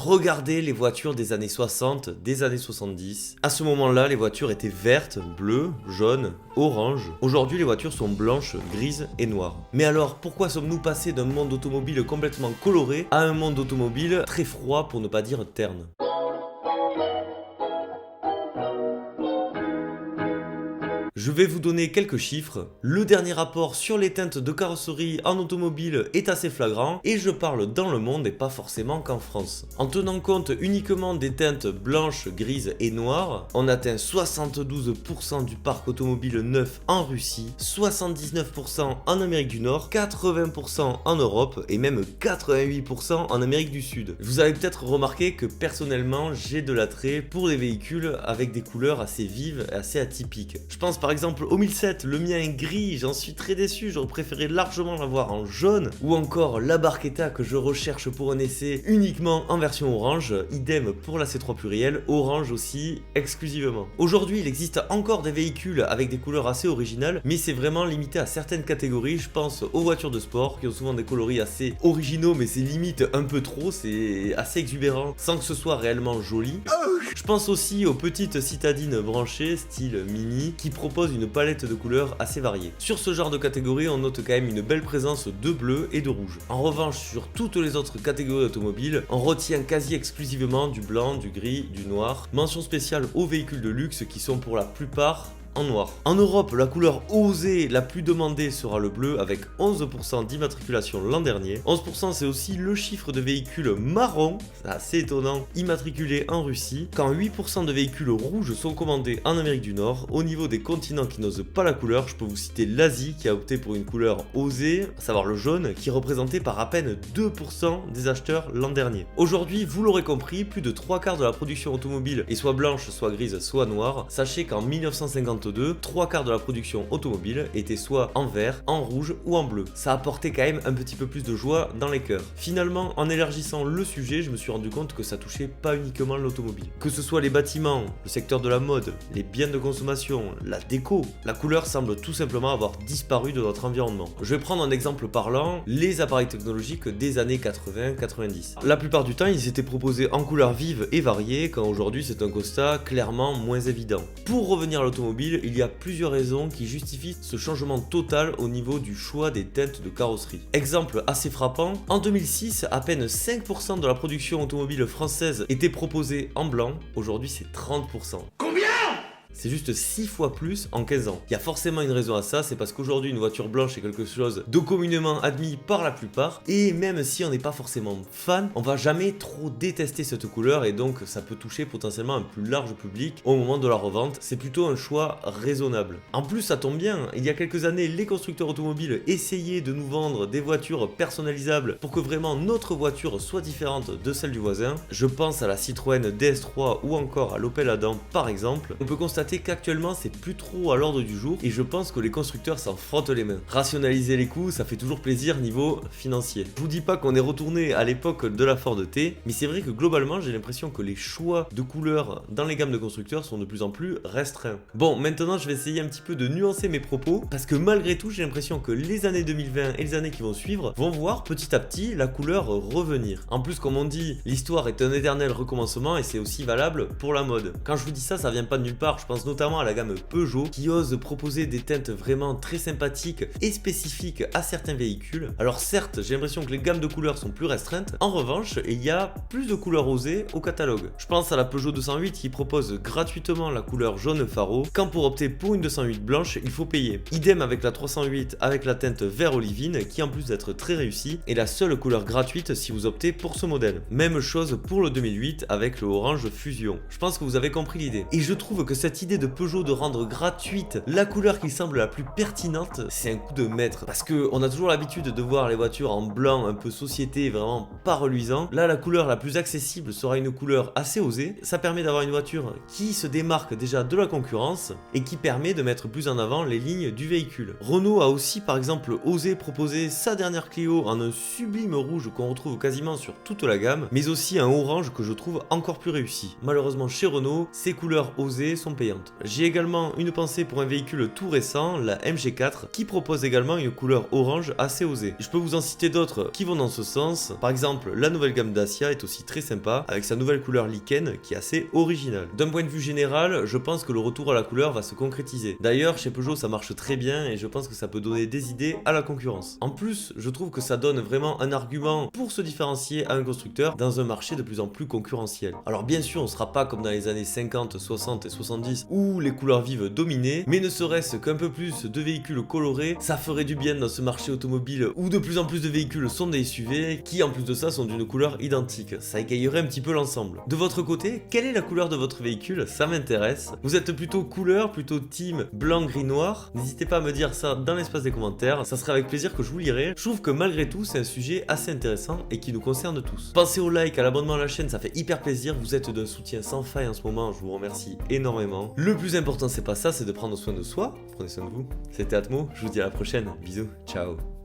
Regardez les voitures des années 60, des années 70. À ce moment-là, les voitures étaient vertes, bleues, jaunes, oranges. Aujourd'hui, les voitures sont blanches, grises et noires. Mais alors, pourquoi sommes-nous passés d'un monde automobile complètement coloré à un monde automobile très froid, pour ne pas dire terne ? Je vais vous donner quelques chiffres. Le dernier rapport sur les teintes de carrosserie en automobile est assez flagrant et je parle dans le monde et pas forcément qu'en France. En tenant compte uniquement des teintes blanches, grises et noires, on atteint 72% du parc automobile neuf en Russie, 79% en Amérique du Nord, 80% en Europe et même 88% en Amérique du Sud. Vous avez peut-être remarqué que personnellement j'ai de l'attrait pour les véhicules avec des couleurs assez vives et assez atypiques. Je pense par exemple au 1007, le mien est gris, j'en suis très déçu, j'aurais préféré largement l'avoir en jaune, ou encore la Barchetta que je recherche pour un essai uniquement en version orange, idem pour la C3 pluriel, orange aussi exclusivement. Aujourd'hui il existe encore des véhicules avec des couleurs assez originales, mais c'est vraiment limité à certaines catégories, je pense aux voitures de sport qui ont souvent des coloris assez originaux, mais c'est limite un peu trop, c'est assez exubérant sans que ce soit réellement joli. Je pense aussi aux petites citadines branchées style mini qui proposent une palette de couleurs assez variée. Sur ce genre de catégorie, on note quand même une belle présence de bleu et de rouge. En revanche, sur toutes les autres catégories automobiles, on retient quasi exclusivement du blanc, du gris, du noir. Mention spéciale aux véhicules de luxe qui sont pour la plupart en noir. En Europe, la couleur osée la plus demandée sera le bleu avec 11% d'immatriculation l'an dernier. 11% c'est aussi le chiffre de véhicules marrons, c'est assez étonnant, immatriculés en Russie, quand 8% de véhicules rouges sont commandés en Amérique du Nord. Au niveau des continents qui n'osent pas la couleur, je peux vous citer l'Asie qui a opté pour une couleur osée, à savoir le jaune, qui est représenté par à peine 2% des acheteurs l'an dernier. Aujourd'hui, vous l'aurez compris, plus de 3/4 de la production automobile est soit blanche, soit grise, soit noire. Sachez qu'en 1952, 3/4 de la production automobile était soit en vert, en rouge ou en bleu. Ça apportait quand même un petit peu plus de joie dans les cœurs. Finalement, en élargissant le sujet, je me suis rendu compte que ça touchait pas uniquement l'automobile. Que ce soit les bâtiments, le secteur de la mode, les biens de consommation, la déco, la couleur semble tout simplement avoir disparu de notre environnement. Je vais prendre un exemple parlant, les appareils technologiques des années 80-90. La plupart du temps, ils étaient proposés en couleurs vives et variées, quand aujourd'hui c'est un constat clairement moins évident. Pour revenir à l'automobile, il y a plusieurs raisons qui justifient ce changement total au niveau du choix des teintes de carrosserie. Exemple assez frappant, en 2006, à peine 5% de la production automobile française était proposée en blanc, aujourd'hui c'est 30%. C'est juste 6 fois plus en 15 ans. Il y a forcément une raison à ça, c'est parce qu'aujourd'hui une voiture blanche est quelque chose de communément admis par la plupart, et même si on n'est pas forcément fan, on va jamais trop détester cette couleur, et donc ça peut toucher potentiellement un plus large public au moment de la revente. C'est plutôt un choix raisonnable. En plus ça tombe bien, il y a quelques années les constructeurs automobiles essayaient de nous vendre des voitures personnalisables pour que vraiment notre voiture soit différente de celle du voisin. Je pense à la Citroën DS3 ou encore à l'Opel Adam par exemple. On peut constater qu'actuellement c'est plus trop à l'ordre du jour et je pense que les constructeurs s'en frottent les mains. Rationaliser les coûts, ça fait toujours plaisir niveau financier. Je vous dis pas qu'on est retourné à l'époque de la Ford T, mais c'est vrai que globalement j'ai l'impression que les choix de couleurs dans les gammes de constructeurs sont de plus en plus restreints. Bon, maintenant je vais essayer un petit peu de nuancer mes propos parce que malgré tout j'ai l'impression que les années 2020 et les années qui vont suivre vont voir petit à petit la couleur revenir. En plus, comme on dit, l'histoire est un éternel recommencement et c'est aussi valable pour la mode. Quand je vous dis ça, ça vient pas de nulle part, je pense notamment à la gamme Peugeot qui ose proposer des teintes vraiment très sympathiques et spécifiques à certains véhicules. Alors certes, j'ai l'impression que les gammes de couleurs sont plus restreintes, en revanche, il y a plus de couleurs osées au catalogue. Je pense à la Peugeot 208 qui propose gratuitement la couleur jaune faro, quand pour opter pour une 208 blanche, il faut payer. Idem avec la 308 avec la teinte vert olivine qui en plus d'être très réussie est la seule couleur gratuite si vous optez pour ce modèle. Même chose pour le 2008 avec le orange fusion. Je pense que vous avez compris l'idée. Et je trouve que cette idée de Peugeot de rendre gratuite la couleur qui semble la plus pertinente, c'est un coup de maître. Parce que on a toujours l'habitude de voir les voitures en blanc un peu société, vraiment pas reluisant. Là, la couleur la plus accessible sera une couleur assez osée. Ça permet d'avoir une voiture qui se démarque déjà de la concurrence et qui permet de mettre plus en avant les lignes du véhicule. Renault a aussi par exemple osé proposer sa dernière Clio en un sublime rouge qu'on retrouve quasiment sur toute la gamme, mais aussi un orange que je trouve encore plus réussi. Malheureusement chez Renault, ces couleurs osées sont payantes. voyante. J'ai également une pensée pour un véhicule tout récent, la MG4, qui propose également une couleur orange assez osée. Je peux vous en citer d'autres qui vont dans ce sens. Par exemple, la nouvelle gamme Dacia est aussi très sympa, avec sa nouvelle couleur lichen qui est assez originale. D'un point de vue général, je pense que le retour à la couleur va se concrétiser. D'ailleurs, chez Peugeot, ça marche très bien et je pense que ça peut donner des idées à la concurrence. En plus, je trouve que ça donne vraiment un argument pour se différencier à un constructeur dans un marché de plus en plus concurrentiel. Alors bien sûr, on sera pas comme dans les années 50, 60 et 70 où les couleurs vives dominaient, mais ne serait-ce qu'un peu plus de véhicules colorés, ça ferait du bien dans ce marché automobile où de plus en plus de véhicules sont des SUV qui en plus de ça sont d'une couleur identique. Ça égayerait un petit peu l'ensemble. De votre côté, quelle est la couleur de votre véhicule? Ça m'intéresse. Vous êtes plutôt couleur, plutôt team blanc, gris, noir? N'hésitez pas à me dire ça dans l'espace des commentaires, ça serait avec plaisir que je vous lirai. Je trouve que malgré tout, c'est un sujet assez intéressant et qui nous concerne tous. Pensez au like, à l'abonnement à la chaîne, ça fait hyper plaisir. Vous êtes d'un soutien sans faille en ce moment, je vous remercie énormément. Le plus important, c'est pas ça, c'est de prendre soin de soi. Prenez soin de vous. C'était Atmo, je vous dis à la prochaine. Bisous, ciao.